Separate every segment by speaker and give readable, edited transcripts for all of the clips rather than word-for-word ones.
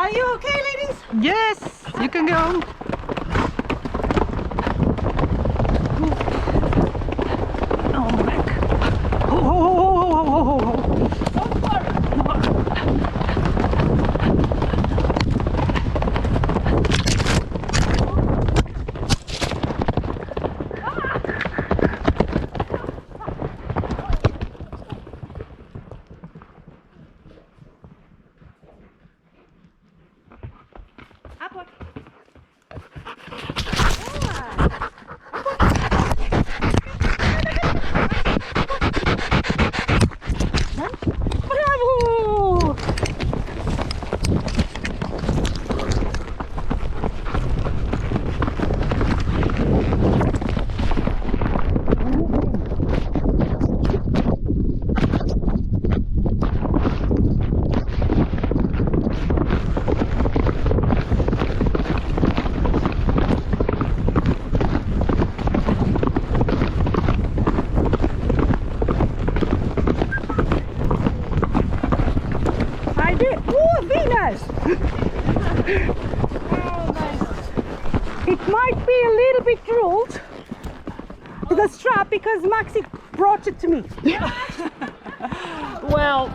Speaker 1: Are you okay, ladies?
Speaker 2: Yes, you can go. Oh, my back. Oh, oh, oh, oh, oh, oh, oh.
Speaker 1: Don't worry. Upward.
Speaker 2: Bravo! I did. Oh, Venus!
Speaker 1: Oh, nice.
Speaker 2: It might be a little bit ruled to the strap because Maxi brought it to me. Well,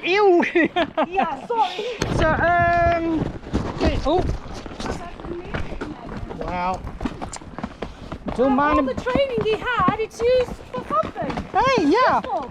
Speaker 2: ew.
Speaker 1: Yeah, sorry.
Speaker 2: So, okay. Oh, wow. Don't
Speaker 1: All
Speaker 2: mind
Speaker 1: the
Speaker 2: him.
Speaker 1: training he had, it's used for something.
Speaker 2: Hey, yeah.
Speaker 1: Useful.